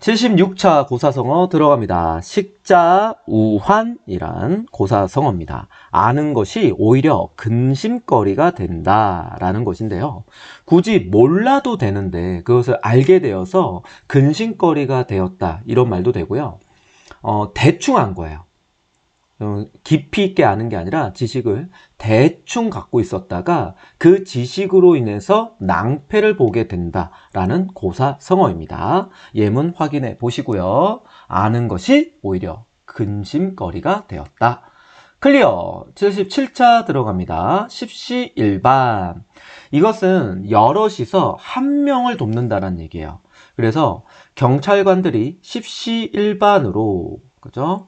76차 고사성어 들어갑니다. 식자, 우환이란 고사성어입니다. 아는 것이 오히려 근심거리가 된다라는 것인데요. 굳이 몰라도 되는데 그것을 알게 되어서 근심거리가 되었다 이런 말도 되고요. 대충 안 거예요. 깊이 있게 아는 게 아니라 지식을 대충 갖고 있었다가 그 지식으로 인해서 낭패를 보게 된다라는 고사성어입니다. 예문 확인해 보시고요. 아는 것이 오히려 근심거리가 되었다. 클리어. 77차 들어갑니다. 십시일반. 이것은 여럿이서 한 명을 돕는다는 얘기예요. 그래서 경찰관들이 십시일반으로, 그죠?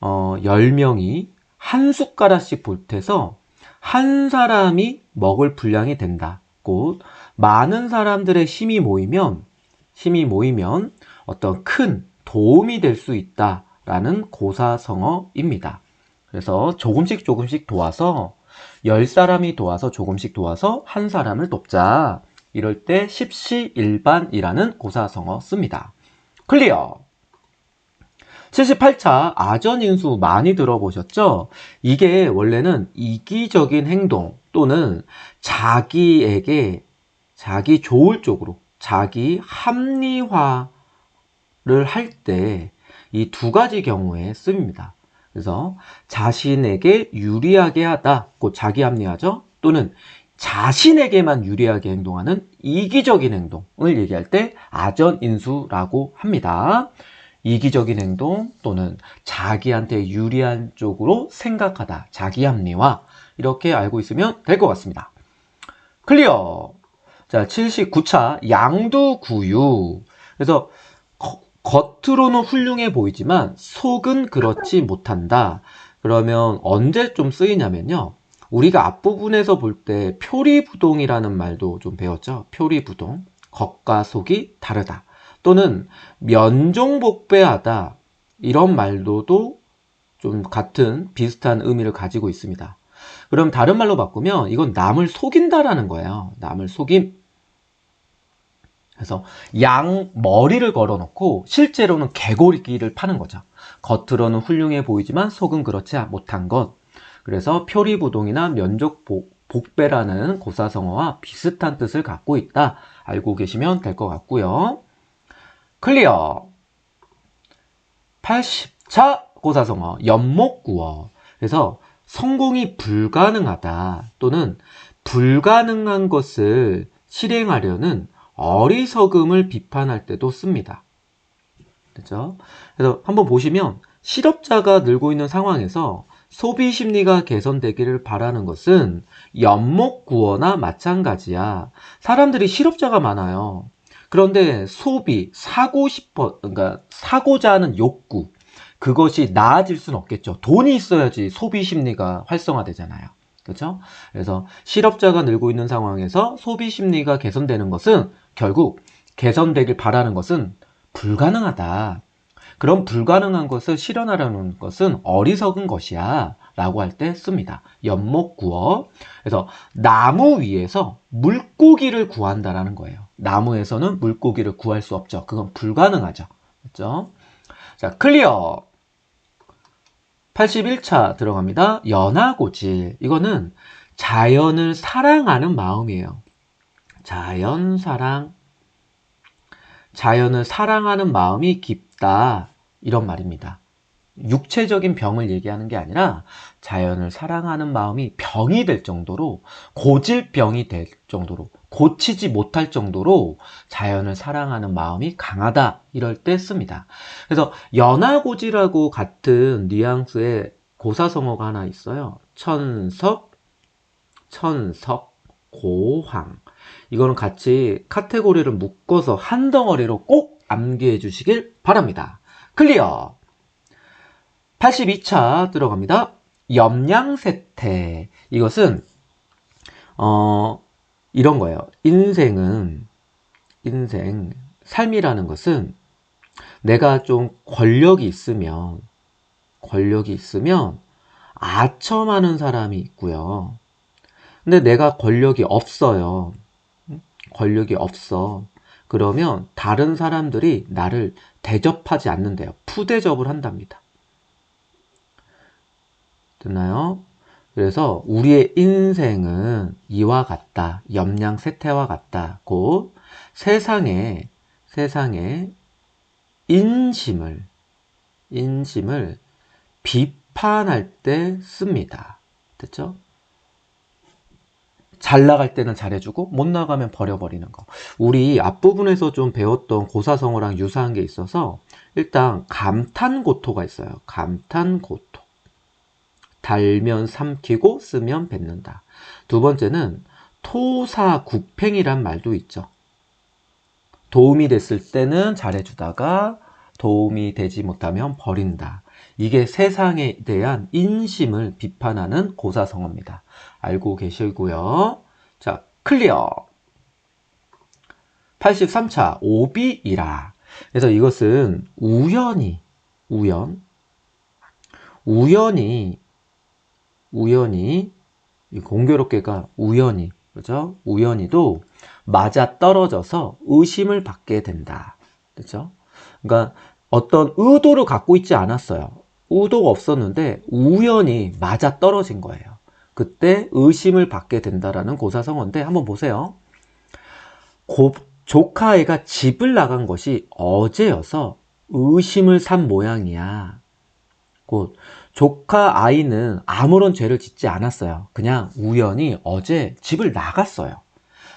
10명이 한 숟가락씩 보태서 한 사람이 먹을 분량이 된다. 곧 많은 사람들의 힘이 모이면 어떤 큰 도움이 될 수 있다라는 고사성어입니다. 그래서 조금씩 도와서 10사람이 도와서 조금씩 도와서 한 사람을 돕자. 이럴 때 십시일반이라는 고사성어 씁니다. 클리어. 78차 아전인수 많이 들어보셨죠? 이게 원래는 이기적인 행동 또는 자기에게 자기 좋을 쪽으로 자기 합리화를 할 때 이 두 가지 경우에 씁니다. 그래서 자신에게 유리하게 하다, 곧 자기 합리화죠. 또는 자신에게만 유리하게 행동하는 이기적인 행동을 얘기할 때 아전인수라고 합니다. 이기적인 행동 또는 자기한테 유리한 쪽으로 생각하다, 자기 합리화, 이렇게 알고 있으면 될 것 같습니다. 클리어. 자, 79차 양두구유. 그래서 겉으로는 훌륭해 보이지만 속은 그렇지 못한다. 그러면 언제 좀 쓰이냐면요, 우리가 앞부분에서 볼 때 표리부동이라는 말도 좀 배웠죠. 표리부동, 겉과 속이 다르다. 또는 면종복배하다, 이런 말로도 좀 같은 비슷한 의미를 가지고 있습니다. 그럼 다른 말로 바꾸면 이건 남을 속인다라는 거예요. 남을 속임. 그래서 양 머리를 걸어놓고 실제로는 개고리끼를 파는 거죠. 겉으로는 훌륭해 보이지만 속은 그렇지 못한 것. 그래서 표리부동이나 면종복배라는 고사성어와 비슷한 뜻을 갖고 있다. 알고 계시면 될 것 같고요. 클리어. 80차 고사성어 연목구어. 그래서 성공이 불가능하다 또는 불가능한 것을 실행하려는 어리석음을 비판할 때도 씁니다. 그렇죠? 그래서 한번 보시면 실업자가 늘고 있는 상황에서 소비 심리가 개선되기를 바라는 것은 연목구어나 마찬가지야. 사람들이 실업자가 많아요. 그런데 소비, 그러니까 사고자 하는 욕구, 그것이 나아질 수는 없겠죠. 돈이 있어야지 소비 심리가 활성화되잖아요. 그렇죠? 그래서 실업자가 늘고 있는 상황에서 소비 심리가 개선되는 것은 결국 개선되길 바라는 것은 불가능하다. 그럼 불가능한 것을 실현하려는 것은 어리석은 것이야 라고 할 때 씁니다. 연목구어. 그래서 나무 위에서 물고기를 구한다라는 거예요. 나무에서는 물고기를 구할 수 없죠. 그건 불가능하죠. 그렇죠? 자, 클리어. 81차 들어갑니다. 연하고질. 이거는 자연을 사랑하는 마음이에요. 자연을 사랑하는 마음이 깊다, 이런 말입니다. 육체적인 병을 얘기하는 게 아니라 자연을 사랑하는 마음이 병이 될 정도로, 고질병이 될 정도로, 고치지 못할 정도로 자연을 사랑하는 마음이 강하다, 이럴 때 씁니다. 그래서 연하고질하고 같은 뉘앙스의 고사성어가 하나 있어요. 천석, 고황. 이거는 같이 카테고리를 묶어서 한 덩어리로 꼭 암기해 주시길 바랍니다. 클리어. 82차 들어갑니다. 염량세태. 이것은 이런 거예요. 삶이라는 것은 내가 좀 권력이 있으면 아첨하는 사람이 있고요. 근데 내가 권력이 없어요. 그러면 다른 사람들이 나를 대접하지 않는데요. 푸대접을 한답니다. 됐나요? 그래서 우리의 인생은 이와 같다. 염량세태와 같다. 곧 세상에 인심을 비판할 때 씁니다. 됐죠? 잘 나갈 때는 잘해주고 못 나가면 버려버리는 거. 우리 앞부분에서 좀 배웠던 고사성어랑 유사한 게 있어서 일단 감탄고토가 있어요. 감탄고토. 달면 삼키고 쓰면 뱉는다. 두 번째는 토사구팽이란 말도 있죠. 도움이 됐을 때는 잘해주다가 도움이 되지 못하면 버린다. 이게 세상에 대한 인심을 비판하는 고사성어입니다. 알고 계시고요. 자, 클리어. 83차 오비이라. 그래서 이것은 우연히 이 공교롭게가 우연히, 그죠? 우연히도 맞아 떨어져서 의심을 받게 된다. 그죠? 그러니까 어떤 의도를 갖고 있지 않았어요. 의도가 없었는데 우연히 맞아 떨어진 거예요. 그때 의심을 받게 된다라는 고사성어인데 한번 보세요. 조카애가 집을 나간 것이 어제여서 의심을 산 모양이야. 곧 조카 아이는 아무런 죄를 짓지 않았어요. 그냥 우연히 어제 집을 나갔어요.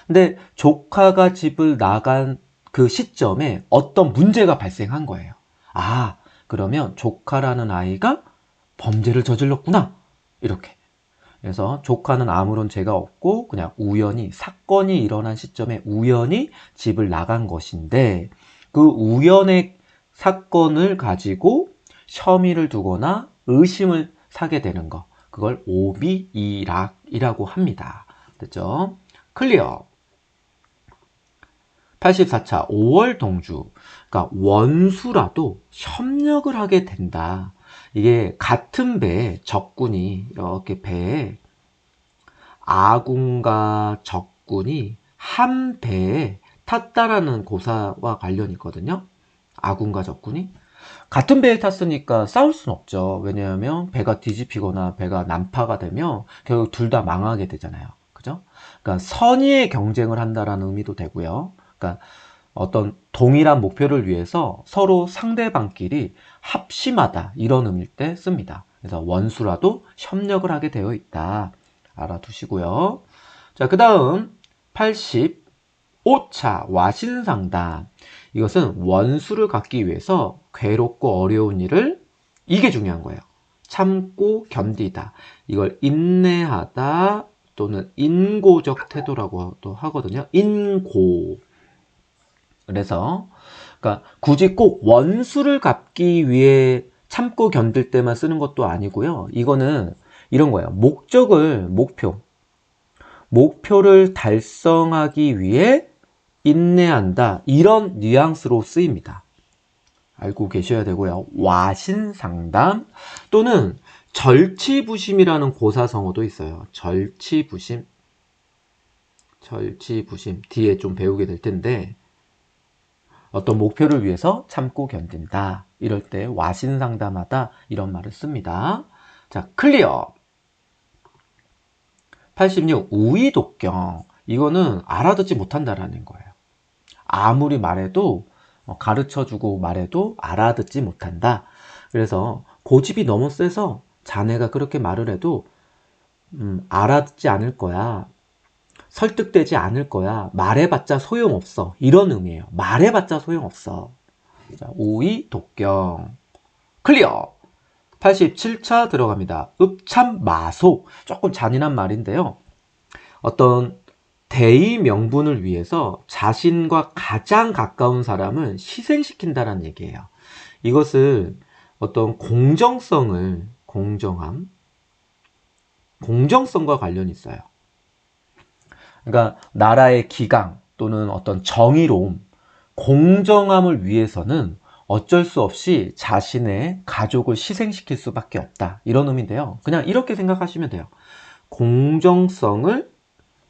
근데 조카가 집을 나간 그 시점에 어떤 문제가 발생한 거예요. 아, 그러면 조카라는 아이가 범죄를 저질렀구나. 이렇게. 그래서 조카는 아무런 죄가 없고 그냥 우연히 사건이 일어난 시점에 우연히 집을 나간 것인데 그 우연의 사건을 가지고 혐의를 두거나 의심을 사게 되는 거, 그걸 오비이락이라고 합니다. 됐죠? 클리어. 84차 5월 동주. 그러니까 원수라도 협력을 하게 된다. 이게 같은 배에 적군이 이렇게 배에 아군과 적군이 한 배에 탔다라는 고사와 관련이 있거든요. 아군과 적군이 같은 배에 탔으니까 싸울 수는 없죠. 왜냐하면 배가 뒤집히거나 배가 난파가 되면 결국 둘 다 망하게 되잖아요. 그죠? 그러니까 선의의 경쟁을 한다라는 의미도 되고요. 그러니까 어떤 동일한 목표를 위해서 서로 상대방끼리 합심하다 이런 의미일 때 씁니다. 그래서 원수라도 협력을 하게 되어 있다. 알아두시고요. 자, 그 다음 85차 와신상담. 이것은 원수를 갖기 위해서 괴롭고 어려운 일을, 이게 중요한 거예요. 참고 견디다. 이걸 인내하다 또는 인고적 태도라고도 하거든요. 인고. 그래서 그러니까 굳이 꼭 원수를 갚기 위해 참고 견딜 때만 쓰는 것도 아니고요. 이거는 이런 거예요. 목표를 달성하기 위해 인내한다. 이런 뉘앙스로 쓰입니다. 알고 계셔야 되고요. 와신상담 또는 절치부심이라는 고사성어도 있어요. 절치부심 뒤에 좀 배우게 될 텐데 어떤 목표를 위해서 참고 견딘다. 이럴 때 와신상담하다 이런 말을 씁니다. 자, 클리어. 86 우의독경. 이거는 알아듣지 못한다라는 거예요. 아무리 말해도 가르쳐주고 말해도 알아듣지 못한다. 그래서 고집이 너무 세서 자네가 그렇게 말을 해도 알아듣지 않을 거야. 설득되지 않을 거야. 말해봤자 소용없어. 이런 의미예요. 말해봤자 소용없어. 자, 우의독경. 클리어. 87차 들어갑니다. 읍참마속. 조금 잔인한 말인데요. 어떤 대의 명분을 위해서 자신과 가장 가까운 사람을 희생시킨다는 얘기예요. 이것을 어떤 공정성과 관련이 있어요. 그러니까 나라의 기강 또는 어떤 정의로움, 공정함을 위해서는 어쩔 수 없이 자신의 가족을 희생시킬 수밖에 없다. 이런 의미인데요. 그냥 이렇게 생각하시면 돼요. 공정성을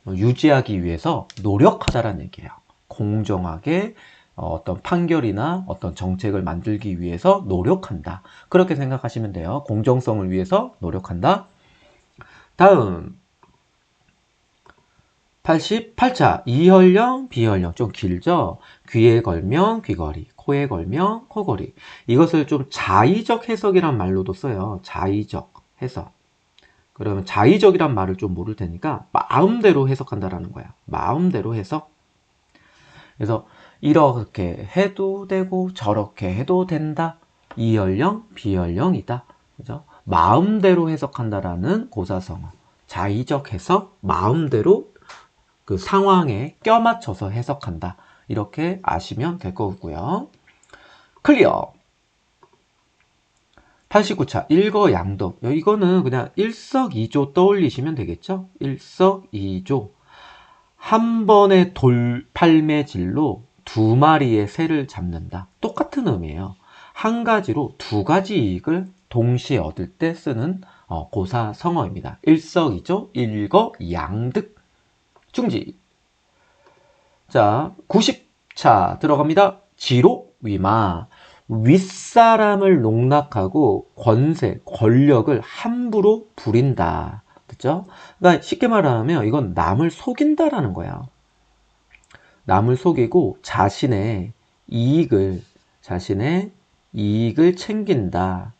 유지하기 위해서 노력하자라는 얘기예요. 공정하게 어떤 판결이나 어떤 정책을 만들기 위해서 노력한다. 그렇게 생각하시면 돼요. 공정성을 위해서 노력한다. 다음 88차 이혈령, 비혈령 좀 길죠? 귀에 걸면 귀걸이, 코에 걸면 코걸이. 이것을 좀 자의적 해석이란 말로도 써요. 자의적 해석. 그러면 자의적이란 말을 좀 모를 테니까 마음대로 해석한다라는 거야. 마음대로 해석. 그래서 이렇게 해도 되고 저렇게 해도 된다. 이혈령, 비혈령이다. 그죠? 마음대로 해석한다라는 고사성어. 자의적 해석, 마음대로 그 상황에 껴맞춰서 해석한다. 이렇게 아시면 될 거고요. 클리어. 89차 일거양득. 이거는 그냥 일석이조 떠올리시면 되겠죠? 일석이조. 한 번의 돌팔매질로 두 마리의 새를 잡는다. 똑같은 의미예요. 한 가지로 두 가지 이익을 동시에 얻을 때 쓰는 고사성어입니다. 일석이조, 일거양득. 중지. 자, 90차 들어갑니다. 지록위마. 윗사람을 농락하고 권세, 권력을 함부로 부린다. 그죠? 그러니까 쉽게 말하면 이건 남을 속인다라는 거야. 남을 속이고 자신의 이익을 챙긴다.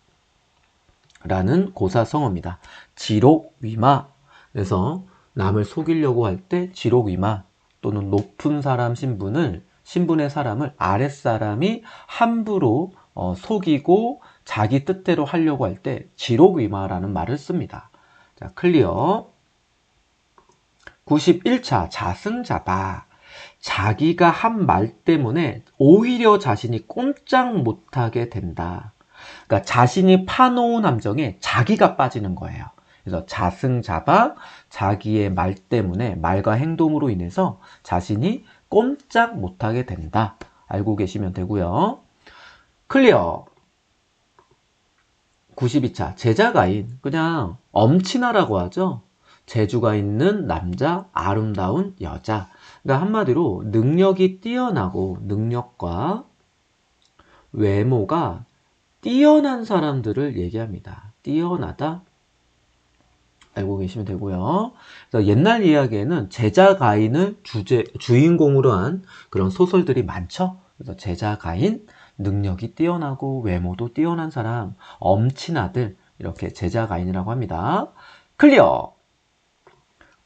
라는 고사성어입니다. 지록위마. 그래서 남을 속이려고 할 때 지록위마 또는 높은 사람 신분의 사람을 아랫사람이 함부로 속이고 자기 뜻대로 하려고 할 때 지록위마라는 말을 씁니다. 자, 클리어. 91차 자승자박. 자기가 한 말 때문에 오히려 자신이 꼼짝 못하게 된다. 그러니까 자신이 파놓은 함정에 자기가 빠지는 거예요. 그래서 자승자박, 자기의 말 때문에, 말과 행동으로 인해서 자신이 꼼짝 못하게 된다. 알고 계시면 되고요. 클리어. 92차 제자가인, 그냥 엄친아라고 하죠. 재주가 있는 남자, 아름다운 여자. 그러니까 한마디로 능력이 뛰어나고 능력과 외모가 뛰어난 사람들을 얘기합니다. 뛰어나다. 알고 계시면 되고요. 그래서 옛날 이야기에는 제자가인을 주인공으로 한 그런 소설들이 많죠. 그래서 제자가인, 능력이 뛰어나고 외모도 뛰어난 사람, 엄친아들, 이렇게 제자가인이라고 합니다. 클리어.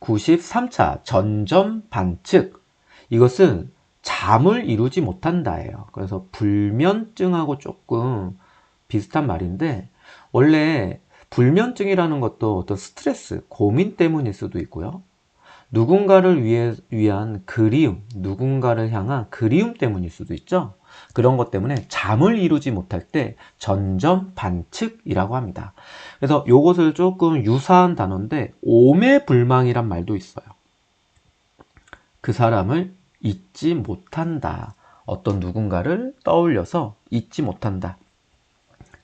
93차 전전반측. 이것은 잠을 이루지 못한다예요. 그래서 불면증하고 조금 비슷한 말인데, 원래 불면증이라는 것도 어떤 스트레스, 고민 때문일 수도 있고요. 누군가를 위한 그리움, 누군가를 향한 그리움 때문일 수도 있죠. 그런 것 때문에 잠을 이루지 못할 때 전전반측이라고 합니다. 그래서 이것을 조금 유사한 단어인데 오매불망이란 말도 있어요. 그 사람을 잊지 못한다. 어떤 누군가를 떠올려서 잊지 못한다.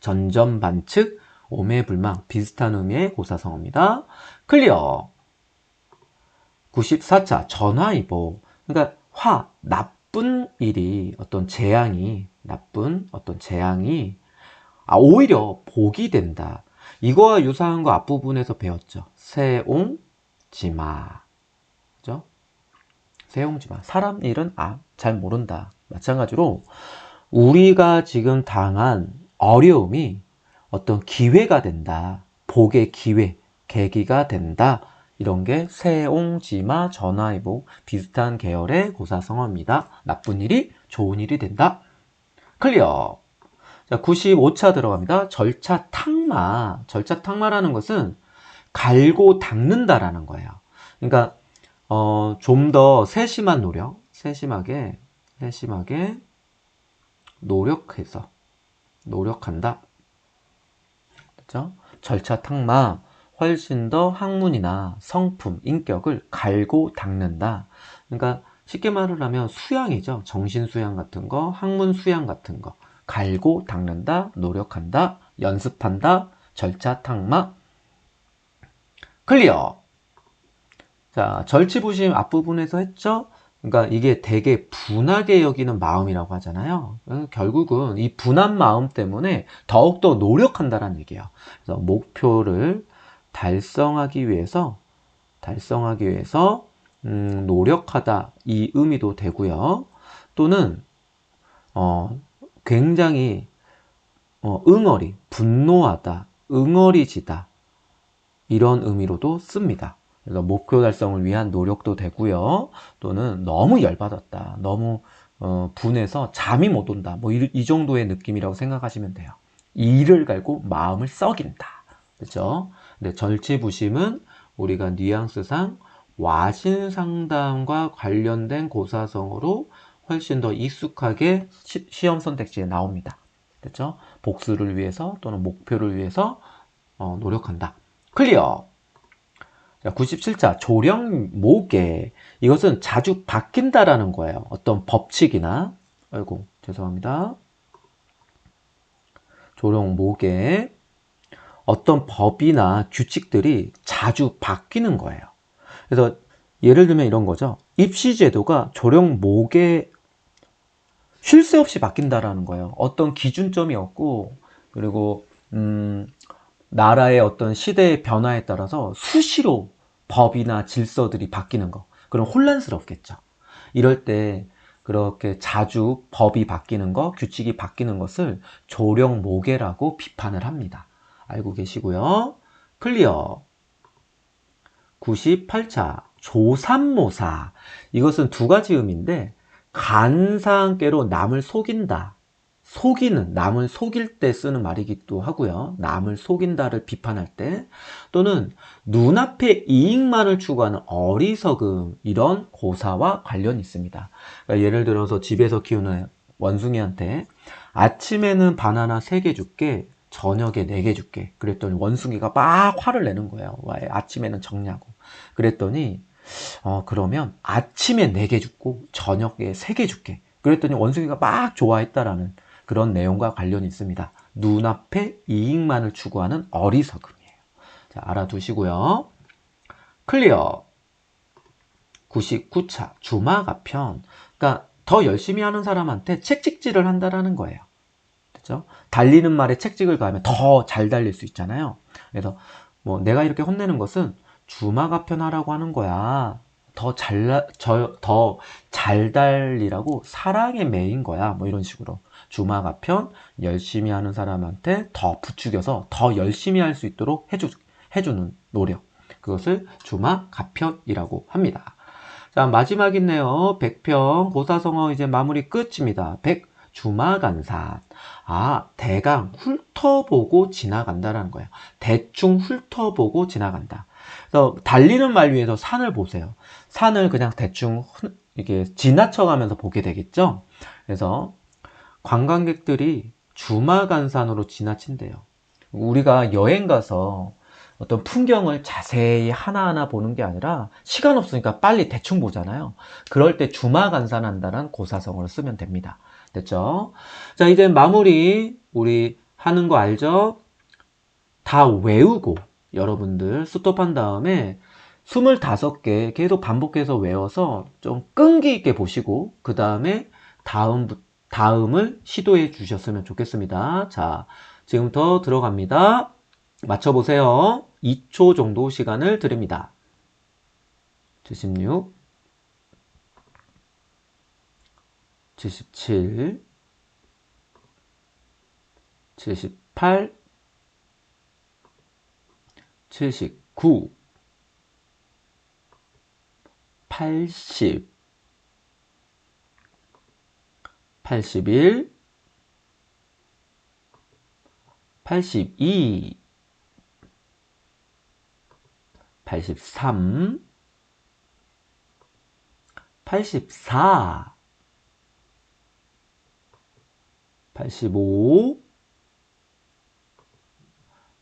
전전반측, 오매불망, 비슷한 의미의 고사성어입니다. 클리어. 94차 전화위복. 그러니까 나쁜 일이, 나쁜 어떤 재앙이 오히려 복이 된다. 이거와 유사한 거 앞부분에서 배웠죠. 세옹지마. 그죠? 세옹지마. 사람 일은 잘 모른다. 마찬가지로 우리가 지금 당한 어려움이 어떤 기회가 된다. 복의 기회, 계기가 된다. 이런 게 세옹지마, 전화위복 비슷한 계열의 고사성어입니다. 나쁜 일이 좋은 일이 된다. 클리어. 자, 95차 들어갑니다. 절차탕마. 절차탕마라는 것은 갈고 닦는다라는 거예요. 그러니까 좀 더 세심한 노력, 세심하게 노력한다. 그렇죠? 절차탕마, 훨씬 더 학문이나 성품, 인격을 갈고 닦는다. 그러니까 쉽게 말을 하면 수양이죠. 정신 수양 같은 거, 학문 수양 같은 거. 갈고 닦는다, 노력한다, 연습한다, 절차탕마. 클리어. 자, 절치부심 앞부분에서 했죠? 그러니까 이게 되게 분하게 여기는 마음이라고 하잖아요. 결국은 이 분한 마음 때문에 더욱더 노력한다는 얘기예요. 그래서 목표를 달성하기 위해서 노력하다 이 의미도 되고요. 또는 어, 굉장히 응어리, 분노하다, 응어리지다 이런 의미로도 씁니다. 그래서 목표 달성을 위한 노력도 되고요. 또는 너무 열받았다, 너무 분해서 잠이 못 온다, 뭐 이 정도의 느낌이라고 생각하시면 돼요. 이를 갈고 마음을 썩인다. 그렇죠? 근데 절치부심은 우리가 뉘앙스상 와신 상담과 관련된 고사성어로 훨씬 더 익숙하게 시험 선택지에 나옵니다. 그렇죠? 복수를 위해서 또는 목표를 위해서 노력한다. 클리어. 자, 97차 조령모계. 이것은 자주 바뀐다라는 거예요. 어떤 법칙이나, 아이고 죄송합니다. 조령모계. 어떤 법이나 규칙들이 자주 바뀌는 거예요. 그래서 예를 들면 이런 거죠. 입시제도가 조령모계 쉴 새 없이 바뀐다라는 거예요. 어떤 기준점이 없고, 그리고 나라의 어떤 시대의 변화에 따라서 수시로 법이나 질서들이 바뀌는 거. 그럼 혼란스럽겠죠. 이럴 때 그렇게 자주 법이 바뀌는 거, 규칙이 바뀌는 것을 조령모계라고 비판을 합니다. 알고 계시고요. 클리어. 98차 조삼모사. 이것은 두 가지 의미인데, 간사함께로 남을 속인다, 속이는, 남을 속일 때 쓰는 말이기도 하고요. 남을 속인다를 비판할 때, 또는 눈앞의 이익만을 추구하는 어리석음, 이런 고사와 관련이 있습니다. 그러니까 예를 들어서 집에서 키우는 원숭이한테 아침에는 바나나 3개 줄게, 저녁에 4개 줄게. 그랬더니 원숭이가 막 화를 내는 거예요. 왜 아침에는 적냐고. 그랬더니 그러면 아침에 4개 줬고 저녁에 3개 줄게. 그랬더니 원숭이가 막 좋아했다라는 그런 내용과 관련이 있습니다. 눈앞에 이익만을 추구하는 어리석음이에요. 자, 알아두시고요. 클리어. 99차 주마가편. 그러니까 더 열심히 하는 사람한테 책찍질을 한다라는 거예요. 그렇죠? 달리는 말에 책찍을 가하면 더 잘 달릴 수 있잖아요. 그래서 뭐 내가 이렇게 혼내는 것은 주마가편 하라고 하는 거야. 더 잘 달리라고 사랑에 매인 거야. 뭐 이런 식으로. 주마가편, 열심히 하는 사람한테 더 부추겨서 더 열심히 할 수 있도록 해주는 노력. 그것을 주마가편이라고 합니다. 자, 마지막 있네요. 100평 고사성어 이제 마무리 끝입니다. 100 주마간산. 대강 훑어보고 지나간다라는 거예요. 대충 훑어보고 지나간다. 그래서 달리는 말 위에서 산을 보세요. 산을 그냥 대충 이게 지나쳐가면서 보게 되겠죠. 그래서 관광객들이 주마간산으로 지나친대요. 우리가 여행 가서 어떤 풍경을 자세히 하나하나 보는 게 아니라 시간 없으니까 빨리 대충 보잖아요. 그럴 때 주마간산한다는 고사성어를 쓰면 됩니다. 됐죠? 자, 이제 마무리 우리 하는 거 알죠? 다 외우고 여러분들 스톱한 다음에 25개 계속 반복해서 외워서 좀 끈기 있게 보시고 그 다음에 다음을 시도해 주셨으면 좋겠습니다. 자, 지금부터 들어갑니다. 맞춰보세요. 2초 정도 시간을 드립니다. 76, 77, 78, 79, 80, 81, 82, 83, 84, 85,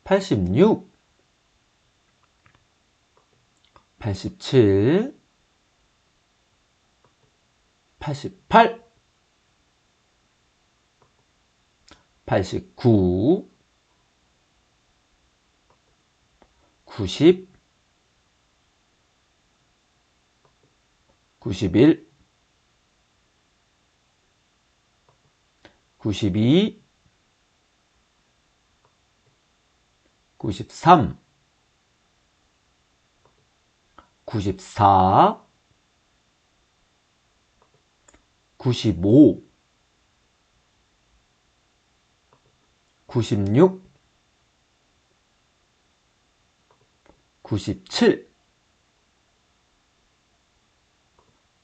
86, 87, 88, 89, 90, 91, 92, 93, 94, 95, 96, 97,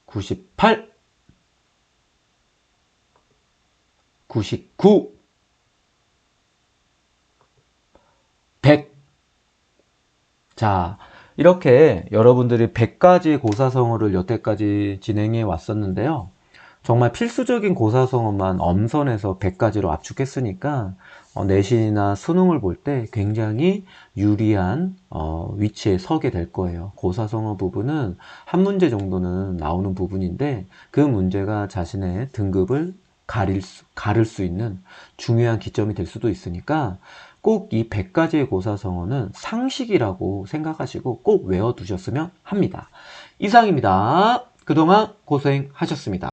98, 99, 100. 자, 이렇게 여러분들이 100가지 고사성어를 여태까지 진행해 왔었는데요. 정말 필수적인 고사성어만 엄선해서 100가지로 압축했으니까 내신이나 수능을 볼 때 굉장히 유리한 위치에 서게 될 거예요. 고사성어 부분은 한 문제 정도는 나오는 부분인데 그 문제가 자신의 등급을 가를 수 있는 중요한 기점이 될 수도 있으니까 꼭 이 100가지의 고사성어는 상식이라고 생각하시고 꼭 외워두셨으면 합니다. 이상입니다. 그동안 고생하셨습니다.